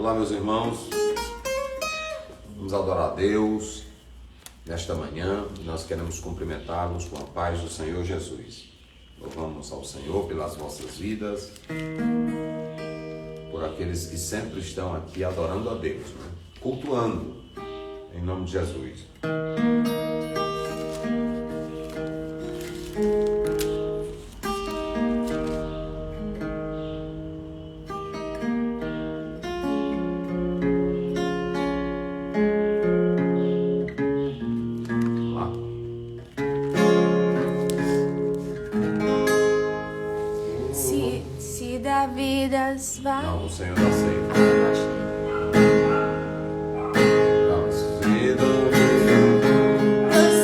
Olá, meus irmãos, vamos adorar a Deus nesta manhã. Nós queremos cumprimentá-los com a paz do Senhor Jesus. Louvamos ao Senhor pelas vossas vidas, por aqueles que sempre estão aqui adorando a Deus, né? Cultuando, em nome de Jesus. Não, o Senhor aceita.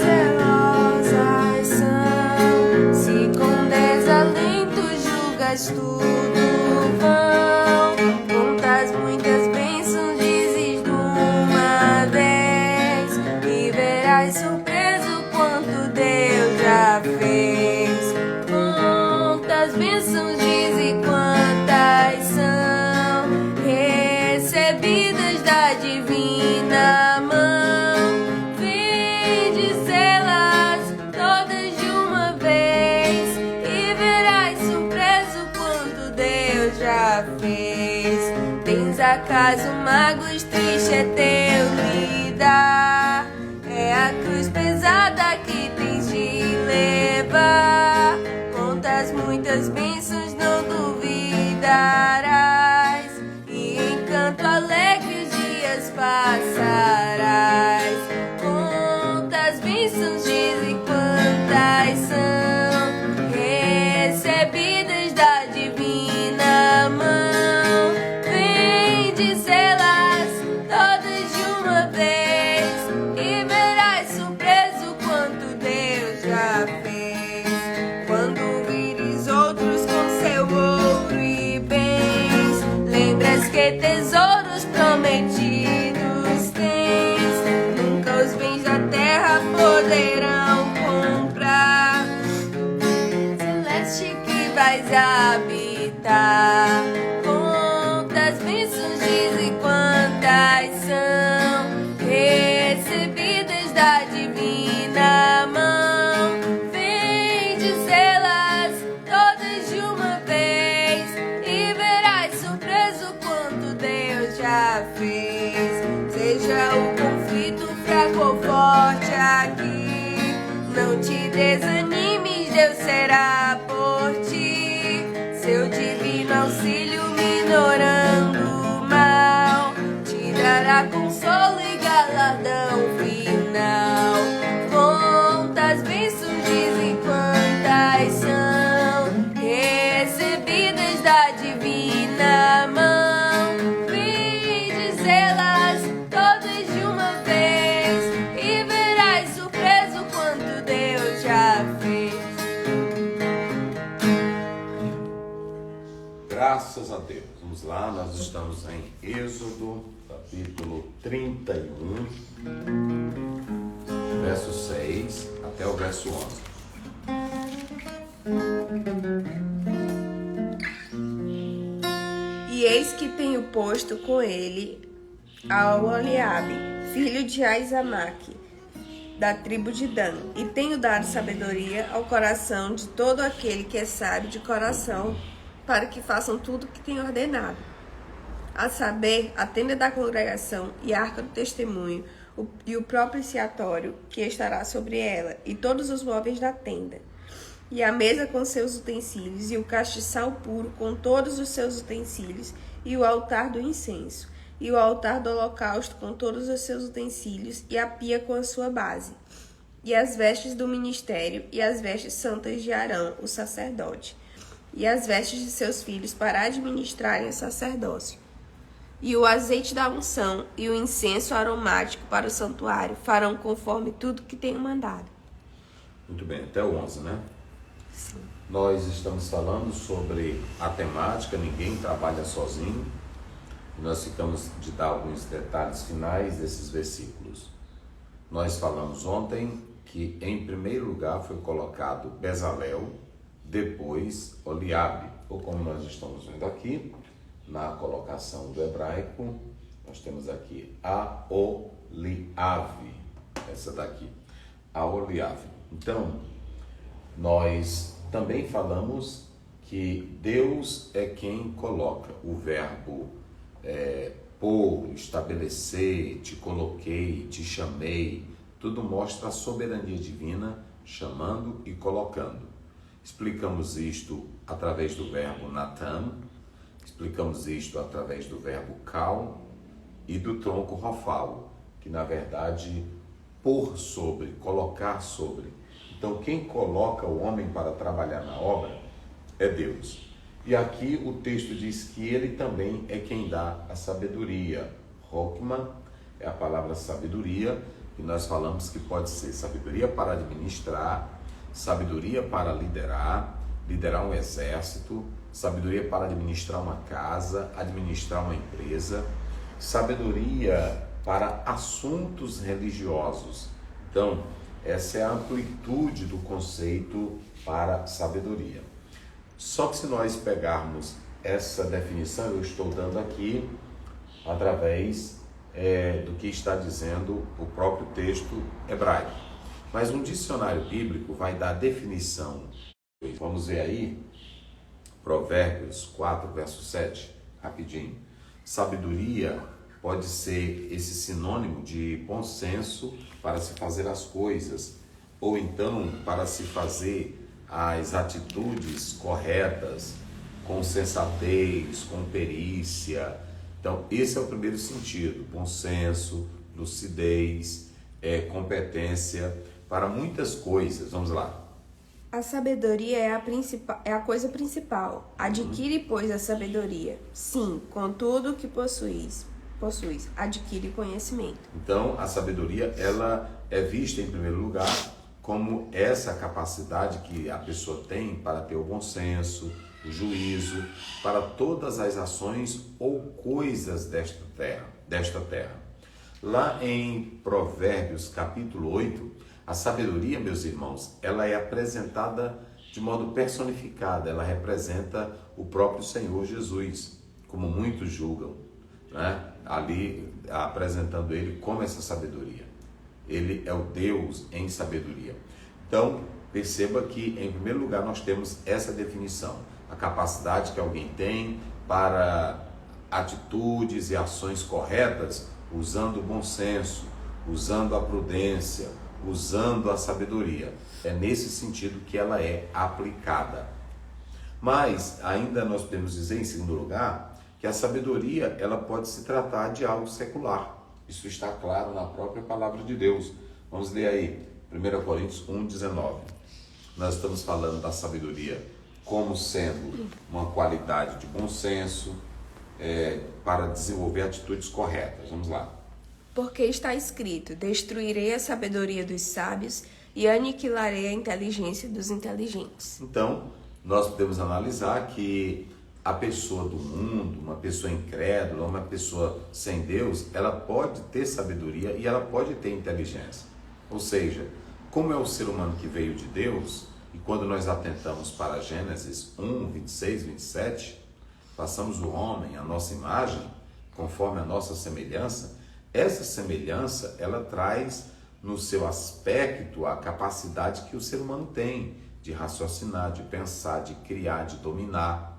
Celosas são, se com desalento julgas tudo vão, contas muitas bênçãos, dizes de uma vez, e verás surpreso quanto Deus já fez. Quantas bênçãos dizes quantas são recebidas da divina mão, vende-las todas de uma vez e verás surpreso quanto Deus já fez. Tens acaso magos, triste é teu lidar, é a cruz pesada que tens de levar. Contas muitas bênçãos, não duvidarás, e em canto alegre os dias passarás. Quantas bênçãos dizem quantas são recebidas da divina mão, vende-las todas de uma vez e verás surpreso quanto Deus já fez. Quando vires outros com seu ouro e bens, lembras que tesouros prometidos tens. Nunca os bens da terra poderão comprar celeste que vais habitar. Quantas bênçãos dizem quantas são recebidas da divina mão, vende-las todas de uma vez e verás surpreso quanto Deus já fez. Seja o conflito fraco ou forte aqui, não te desanimes, Deus será por ti. Seu divino auxílio minorando o mal, te dará consolo e galardão final. Quantas bênçãos dizem quantas são recebidas da divina mão, vende-las todas de uma vez e verás surpreso quanto Deus já fez. Graças a Deus. Vamos lá, nós estamos em Êxodo, capítulo 31, verso 6 até o verso 11. E eis que tenho posto com ele ao Eliabe, filho de Aizamaque, da tribo de Dan, e tenho dado sabedoria ao coração de todo aquele que é sábio de coração, para que façam tudo o que tem ordenado, a saber, a tenda da congregação e a arca do testemunho, e o propiciatório que estará sobre ela, e todos os móveis da tenda, e a mesa com seus utensílios, e o castiçal puro com todos os seus utensílios, e o altar do incenso, e o altar do holocausto com todos os seus utensílios, e a pia com a sua base, e as vestes do ministério, e as vestes santas de Arão, o sacerdote, e as vestes de seus filhos para administrarem o sacerdócio, e o azeite da unção, e o incenso aromático para o santuário, farão conforme tudo que tenho mandado. Muito bem, até o 11, né? Sim. Nós estamos falando sobre a temática Ninguém Trabalha Sozinho. Nós ficamos de dar alguns detalhes finais desses versículos. Nós falamos ontem que em primeiro lugar foi colocado Bezalel, depois Oliabe, ou como nós estamos vendo aqui, na colocação do hebraico, nós temos aqui Aholiav, essa daqui, Aholiav. Então, nós também falamos que Deus é quem coloca o verbo pôr, estabelecer, te coloquei, te chamei, tudo mostra a soberania divina, chamando e colocando. Explicamos isto através do verbo Natan, explicamos isto através do verbo kal e do tronco rofal, que na verdade pôr sobre, colocar sobre. Então quem coloca o homem para trabalhar na obra é Deus. E aqui o texto diz que ele também é quem dá a sabedoria. Hokmah é a palavra sabedoria, que nós falamos que pode ser sabedoria para administrar, sabedoria para liderar um exército, sabedoria para administrar uma casa, administrar uma empresa, sabedoria para assuntos religiosos. Então, essa é a amplitude do conceito para sabedoria. Só que se nós pegarmos essa definição, eu estou dando aqui através do que está dizendo o próprio texto hebraico. Mas um dicionário bíblico vai dar a definição. Vamos ver aí, Provérbios 4, verso 7, rapidinho. Sabedoria pode ser esse sinônimo de bom senso para se fazer as coisas, ou então para se fazer as atitudes corretas, com sensatez, com perícia. Então, esse é o primeiro sentido, bom senso, lucidez, competência para muitas coisas. Vamos lá. A sabedoria é a coisa principal. Adquire, pois, a sabedoria. Sim, com tudo que possuis, adquire conhecimento. Então, a sabedoria, ela é vista em primeiro lugar como essa capacidade que a pessoa tem para ter o bom senso, o juízo, para todas as ações ou coisas desta terra. Lá em Provérbios, capítulo 8, a sabedoria, meus irmãos, ela é apresentada de modo personificado, ela representa o próprio Senhor Jesus, como muitos julgam, né? Ali apresentando ele como essa sabedoria. Ele é o Deus em sabedoria. Então, perceba que, em primeiro lugar, nós temos essa definição, a capacidade que alguém tem para atitudes e ações corretas, usando o bom senso, usando a prudência, usando a sabedoria. É nesse sentido que ela é aplicada. Mas ainda nós podemos dizer, em segundo lugar, que a sabedoria ela pode se tratar de algo secular. Isso está claro na própria palavra de Deus. Vamos ler aí, 1 Coríntios 1,19. Nós estamos falando da sabedoria como sendo uma qualidade de bom senso, para desenvolver atitudes corretas. Vamos lá. Porque está escrito: destruirei a sabedoria dos sábios e aniquilarei a inteligência dos inteligentes. Então, nós podemos analisar que a pessoa do mundo, uma pessoa incrédula, uma pessoa sem Deus, ela pode ter sabedoria e ela pode ter inteligência. Ou seja, como é o ser humano que veio de Deus, e quando nós atentamos para Gênesis 1, 26, 27, façamos o homem à nossa imagem, conforme a nossa semelhança. Essa semelhança, ela traz no seu aspecto a capacidade que o ser humano tem de raciocinar, de pensar, de criar, de dominar.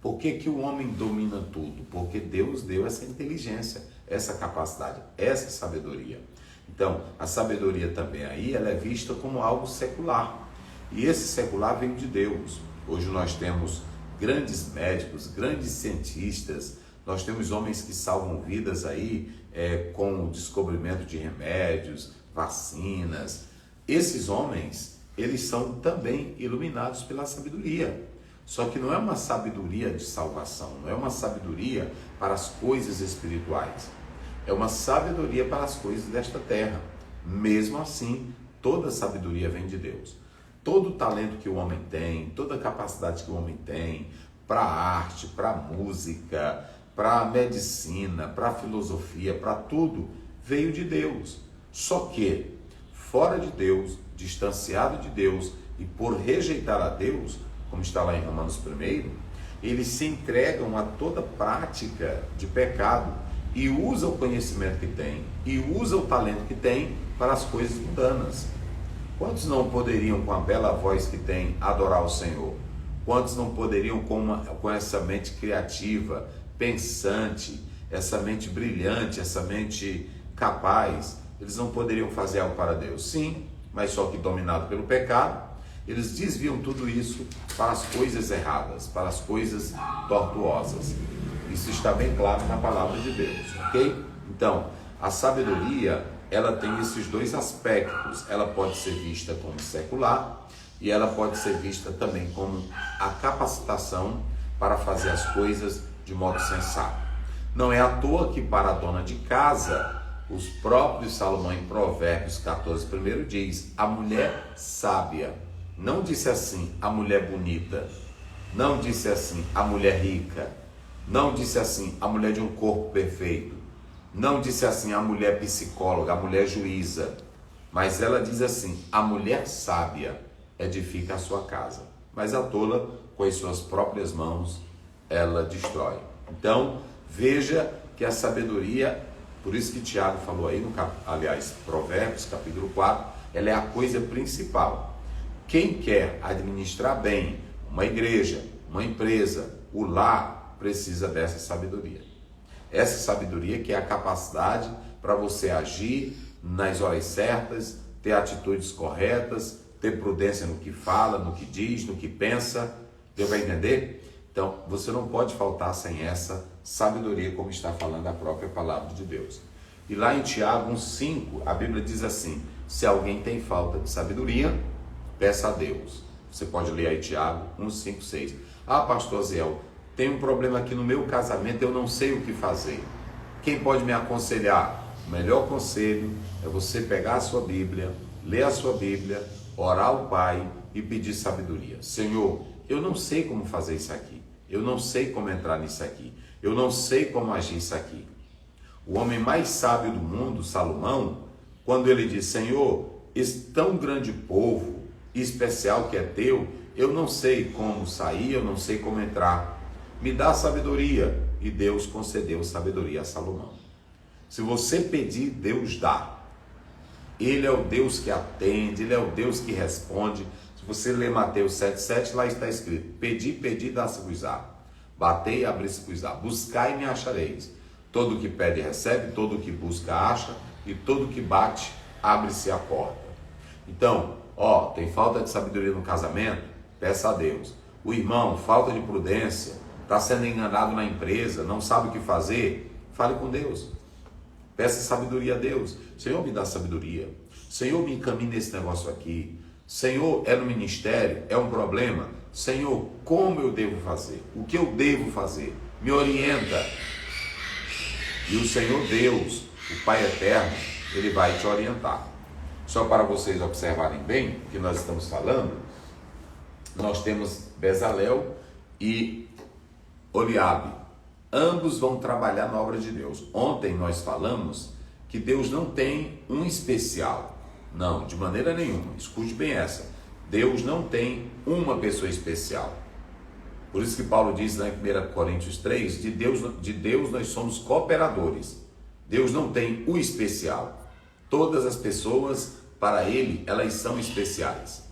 Por que que o homem domina tudo? Porque Deus deu essa inteligência, essa capacidade, essa sabedoria. Então, a sabedoria também aí, ela é vista como algo secular. E esse secular veio de Deus. Hoje nós temos grandes médicos, grandes cientistas, nós temos homens que salvam vidas aí com o descobrimento de remédios, vacinas. Esses homens, eles são também iluminados pela sabedoria. Só que não é uma sabedoria de salvação, não é uma sabedoria para as coisas espirituais. É uma sabedoria para as coisas desta terra. Mesmo assim, toda sabedoria vem de Deus. Todo o talento que o homem tem, toda a capacidade que o homem tem para a arte, para a música, para a medicina, para a filosofia, para tudo, veio de Deus. Só que, fora de Deus, distanciado de Deus e por rejeitar a Deus, como está lá em Romanos 1, eles se entregam a toda prática de pecado e usam o conhecimento que têm e usam o talento que têm para as coisas mundanas. Quantos não poderiam, com a bela voz que têm, adorar o Senhor? Quantos não poderiam, com essa mente criativa, pensante, essa mente brilhante, essa mente capaz, eles não poderiam fazer algo para Deus? Sim, mas só que dominado pelo pecado, eles desviam tudo isso para as coisas erradas, para as coisas tortuosas. Isso está bem claro na palavra de Deus, ok? Então, a sabedoria, ela tem esses dois aspectos. Ela pode ser vista como secular e ela pode ser vista também como a capacitação para fazer as coisas de modo sensato. Não é à toa que para a dona de casa, os próprios Salomão em Provérbios 14, primeiro diz, a mulher sábia. Não disse assim, a mulher bonita. Não disse assim, a mulher rica. Não disse assim, a mulher de um corpo perfeito. Não disse assim, a mulher psicóloga, a mulher juíza. Mas ela diz assim, a mulher sábia edifica a sua casa. Mas a tola, com as suas próprias mãos, ela destrói. Então, veja que a sabedoria, por isso que Tiago falou aí, Provérbios capítulo 4, ela é a coisa principal. Quem quer administrar bem uma igreja, uma empresa, o lar, precisa dessa sabedoria. Essa sabedoria que é a capacidade para você agir nas horas certas, ter atitudes corretas, ter prudência no que fala, no que diz, no que pensa. Deu para entender? Então, você não pode faltar sem essa sabedoria, como está falando a própria palavra de Deus. E lá em Tiago 1,5, a Bíblia diz assim, se alguém tem falta de sabedoria, peça a Deus. Você pode ler aí Tiago 1,5, 6. Ah, pastor Zéu, tem um problema aqui no meu casamento, eu não sei o que fazer. Quem pode me aconselhar? O melhor conselho é você pegar a sua Bíblia, ler a sua Bíblia, orar ao Pai e pedir sabedoria. Senhor, eu não sei como fazer isso aqui. Eu não sei como entrar nisso aqui. Eu não sei como agir isso aqui. O homem mais sábio do mundo, Salomão, quando ele diz, Senhor, esse tão grande povo especial que é teu, eu não sei como sair, eu não sei como entrar. Me dá sabedoria. E Deus concedeu sabedoria a Salomão. Se você pedir, Deus dá. Ele é o Deus que atende, Ele é o Deus que responde. Se você ler Mateus 7,7, lá está escrito, pedi, pedi, dá-se-vos-á. Batei, abri-se-vos-á. Buscai e me achareis. Todo que pede, recebe, todo que busca, acha, e todo que bate, abre-se a porta. Então, tem falta de sabedoria no casamento? Peça a Deus. O irmão, falta de prudência, está sendo enganado na empresa, não sabe o que fazer, fale com Deus. Peça sabedoria a Deus. Senhor, me dá sabedoria. Senhor, me encaminhe nesse negócio aqui. Senhor, é no ministério, é um problema. Senhor, como eu devo fazer? O que eu devo fazer? Me orienta. E o Senhor Deus, o Pai Eterno, Ele vai te orientar. Só para vocês observarem bem o que nós estamos falando, nós temos Bezalel e Oliabe. Ambos vão trabalhar na obra de Deus. Ontem nós falamos que Deus não tem um especial. Não, de maneira nenhuma. Escute bem essa. Deus não tem uma pessoa especial. Por isso que Paulo diz lá em 1 Coríntios 3, de Deus nós somos cooperadores. Deus não tem o especial. Todas as pessoas, para Ele, elas são especiais.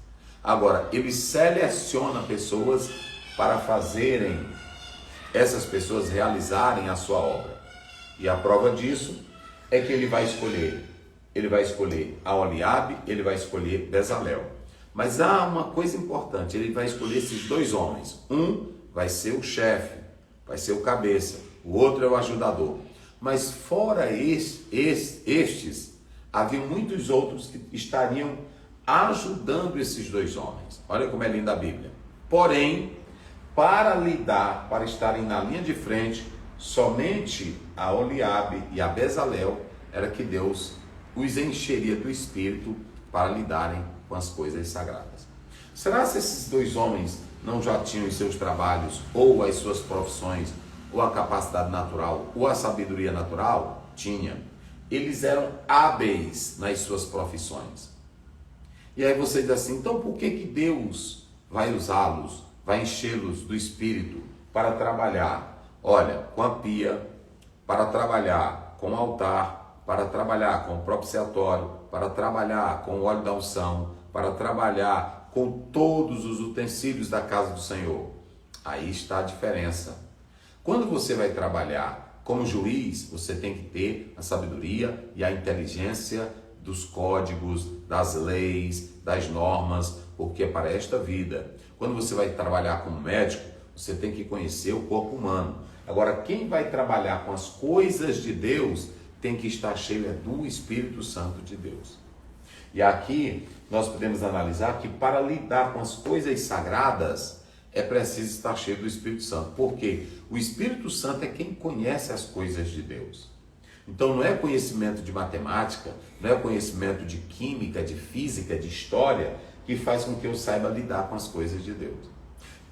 Agora, Ele seleciona pessoas para fazerem essas pessoas realizarem a sua obra. E a prova disso é que Ele vai escolher. Ele vai escolher a Oliabe, Ele vai escolher Bezalel. Mas há uma coisa importante, Ele vai escolher esses dois homens. Um vai ser o chefe, vai ser o cabeça. O outro é o ajudador. Mas fora estes, havia muitos outros que estariam ajudando esses dois homens. Olha como é linda a Bíblia. Porém, para estarem na linha de frente, somente a Oliabe e a Bezalel era que Deus os encheria do Espírito para lidarem com as coisas sagradas. Será que esses dois homens não já tinham os seus trabalhos, ou as suas profissões, ou a capacidade natural, ou a sabedoria natural? Tinha. Eles eram hábeis nas suas profissões. E aí você diz assim, então por que Deus vai usá-los, vai enchê-los do Espírito para trabalhar, olha, com a pia, para trabalhar com o altar, para trabalhar com o propiciatório, para trabalhar com o óleo da unção, para trabalhar com todos os utensílios da casa do Senhor. Aí está a diferença. Quando você vai trabalhar como juiz, você tem que ter a sabedoria e a inteligência dos códigos, das leis, das normas, porque é para esta vida. Quando você vai trabalhar como médico, você tem que conhecer o corpo humano. Agora, quem vai trabalhar com as coisas de Deus tem que estar cheio do Espírito Santo de Deus. E aqui nós podemos analisar que para lidar com as coisas sagradas é preciso estar cheio do Espírito Santo. Porque o Espírito Santo é quem conhece as coisas de Deus. Então não é conhecimento de matemática, não é conhecimento de química, de física, de história que faz com que eu saiba lidar com as coisas de Deus.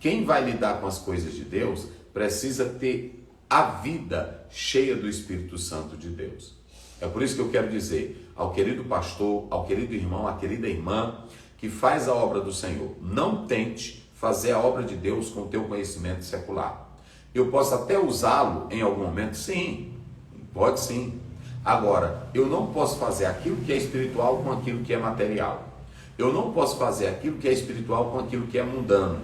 Quem vai lidar com as coisas de Deus precisa ter a vida cheia do Espírito Santo de Deus. É por isso que eu quero dizer ao querido pastor, ao querido irmão, à querida irmã que faz a obra do Senhor, não tente fazer a obra de Deus com o teu conhecimento secular. Eu posso até usá-lo em algum momento, sim, pode sim. Agora, eu não posso fazer aquilo que é espiritual com aquilo que é material. Eu não posso fazer aquilo que é espiritual com aquilo que é mundano.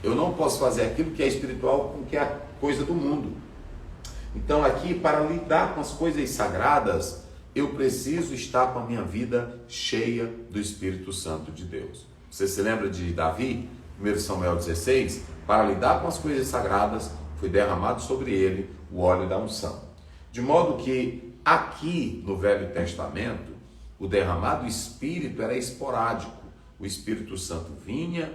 Eu não posso fazer aquilo que é espiritual com o que é coisa do mundo. Então aqui, para lidar com as coisas sagradas, eu preciso estar com a minha vida cheia do Espírito Santo de Deus. Você se lembra de Davi, 1 Samuel 16? Para lidar com as coisas sagradas, foi derramado sobre ele o óleo da unção. De modo que aqui no Velho Testamento, o derramado Espírito era esporádico. O Espírito Santo vinha,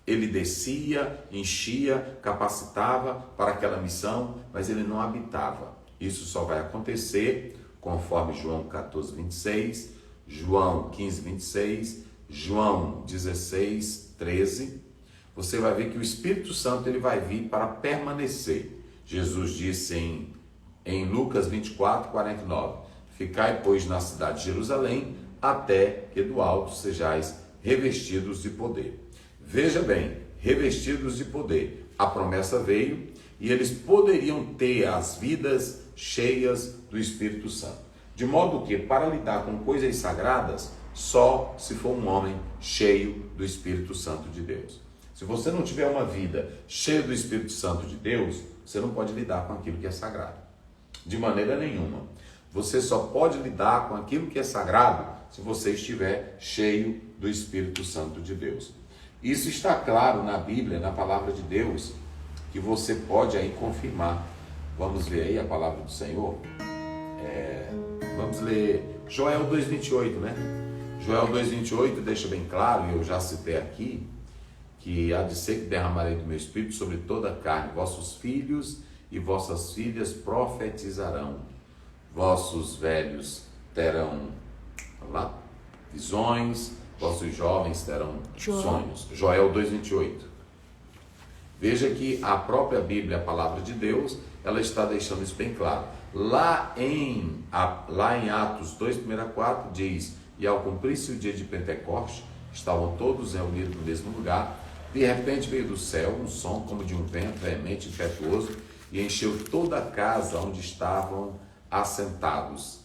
ele descia, enchia, capacitava para aquela missão, mas ele não habitava. Isso só vai acontecer conforme João 14, 26, João 15, 26, João 16, 13. Você vai ver que o Espírito Santo ele vai vir para permanecer. Jesus disse em Lucas 24, 49, ficai, pois, na cidade de Jerusalém, até que do alto sejais revestidos de poder. Veja bem, revestidos de poder. A promessa veio e eles poderiam ter as vidas cheias do Espírito Santo. De modo que, para lidar com coisas sagradas, só se for um homem cheio do Espírito Santo de Deus. Se você não tiver uma vida cheia do Espírito Santo de Deus, você não pode lidar com aquilo que é sagrado. De maneira nenhuma. Você só pode lidar com aquilo que é sagrado se você estiver cheio do Espírito Santo de Deus. Isso está claro na Bíblia, na palavra de Deus, que você pode aí confirmar. Vamos ver aí a palavra do Senhor. Vamos ler Joel 2,28, né? Joel 2,28 deixa bem claro, e eu já citei aqui, que há de ser que derramarei do meu Espírito sobre toda a carne. Vossos filhos e vossas filhas profetizarão. Vossos velhos terão, vamos lá, visões, vossos jovens terão sonhos. Joel 2,28. Veja que a própria Bíblia, a palavra de Deus, ela está deixando isso bem claro. Lá em Atos 2, 1 a 4, diz: e ao cumprir-se o dia de Pentecostes, estavam todos reunidos no mesmo lugar. De repente veio do céu um som como de um vento veemente e impetuoso e encheu toda a casa onde estavam assentados.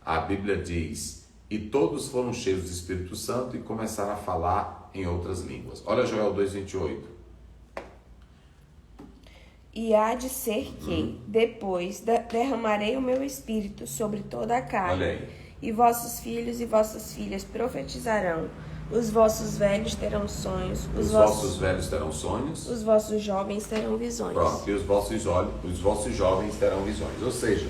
A Bíblia diz: e todos foram cheios do Espírito Santo e começaram a falar em outras línguas. Olha Joel 2,28. E há de ser que, depois, derramarei o meu Espírito sobre toda a carne. Olha aí. E vossos filhos e vossas filhas profetizarão. Os vossos velhos terão sonhos. Os vossos velhos terão sonhos. Os vossos jovens terão visões. Pronto, e os vossos jovens terão visões. Ou seja,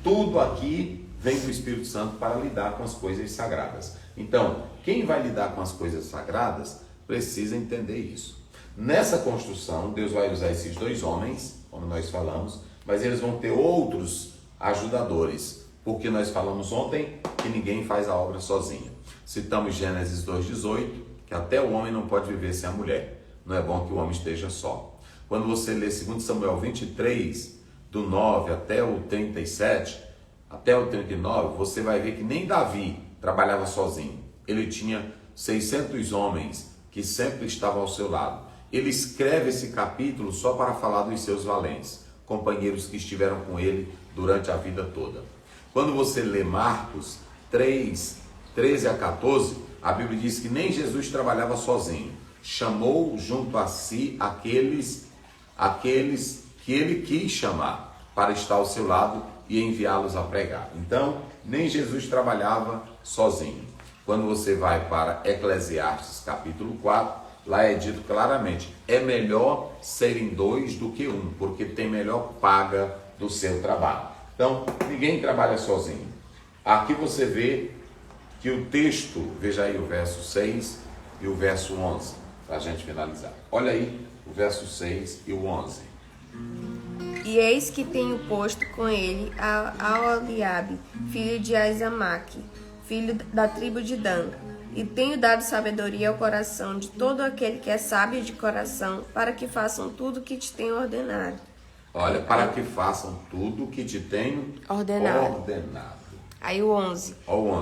tudo aqui vem do Espírito Santo para lidar com as coisas sagradas. Então, quem vai lidar com as coisas sagradas precisa entender isso. Nessa construção, Deus vai usar esses dois homens, como nós falamos, mas eles vão ter outros ajudadores, porque nós falamos ontem que ninguém faz a obra sozinho. Citamos Gênesis 2,18, que até o homem não pode viver sem a mulher. Não é bom que o homem esteja só. Quando você lê 2 Samuel 23, do 9 até o 37, até o 39, você vai ver que nem Davi trabalhava sozinho. Ele tinha 600 homens que sempre estavam ao seu lado. ele escreve esse capítulo só para falar dos seus valentes, companheiros que estiveram com ele durante a vida toda. Quando você lê Marcos 3, 13 a 14, a Bíblia diz que nem Jesus trabalhava sozinho. Chamou junto a si aqueles que ele quis chamar para estar ao seu lado e enviá-los a pregar. Então, nem Jesus trabalhava sozinho. Quando você vai para Eclesiastes capítulo 4, lá é dito claramente, é melhor serem dois do que um, porque tem melhor paga do seu trabalho. Então, ninguém trabalha sozinho. Aqui você vê que o texto, veja aí o verso 6 e o verso 11, para a gente finalizar. Olha aí o verso 6 e o 11. E eis que tenho posto com ele a Oliabe, filho de Aizamaque, filho da tribo de Dan, e tenho dado sabedoria ao coração de todo aquele que é sábio de coração, para que façam tudo o que te tenho ordenado. Olha, para que façam tudo o que te tenho ordenado. Aí o 11.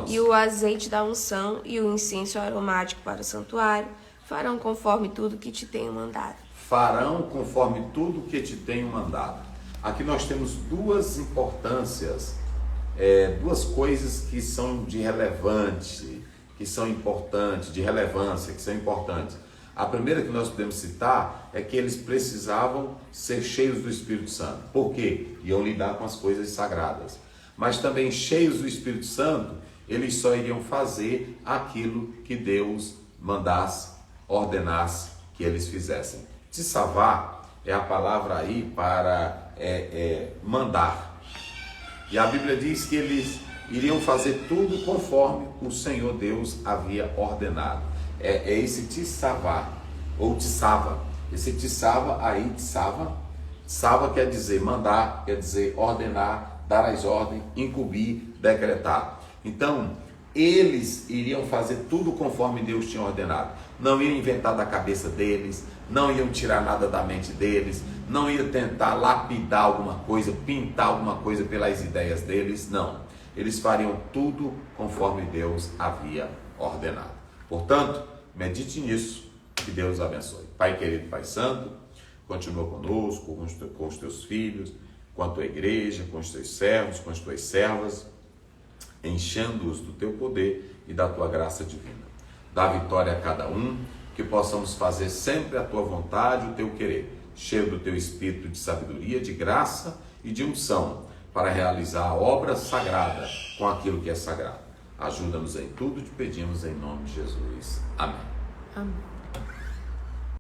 E o azeite da unção e o incenso aromático para o santuário farão conforme tudo que te tenho mandado. Farão conforme tudo que te tenho mandado. Aqui nós temos duas importâncias, duas coisas que são de relevante, que são importantes, de relevância, que são importantes. A primeira que nós podemos citar é que eles precisavam ser cheios do Espírito Santo. Por quê? Iam lidar com as coisas sagradas. Mas também cheios do Espírito Santo, eles só iriam fazer aquilo que Deus mandasse, ordenasse que eles fizessem. Tsavar é a palavra aí para mandar. E a Bíblia diz que eles iriam fazer tudo conforme o Senhor Deus havia ordenado. É esse tsavar, ou tsava. Esse tsava aí, tsava quer dizer mandar, quer dizer ordenar, dar as ordens, incumbir, decretar. Então, eles iriam fazer tudo conforme Deus tinha ordenado. Não iam inventar da cabeça deles, não iam tirar nada da mente deles, não iam tentar lapidar alguma coisa, pintar alguma coisa pelas ideias deles, não. Eles fariam tudo conforme Deus havia ordenado. Portanto, medite nisso, que Deus abençoe. Pai querido, Pai santo, continua conosco, com os teus filhos, com a tua igreja, com os teus servos, com as tuas servas, enchendo-os do teu poder e da tua graça divina. Dá vitória a cada um, que possamos fazer sempre a tua vontade, o teu querer, cheio do teu espírito de sabedoria, de graça e de unção, para realizar a obra sagrada com aquilo que é sagrado. Ajuda-nos em tudo, te pedimos em nome de Jesus. Amém. Amém.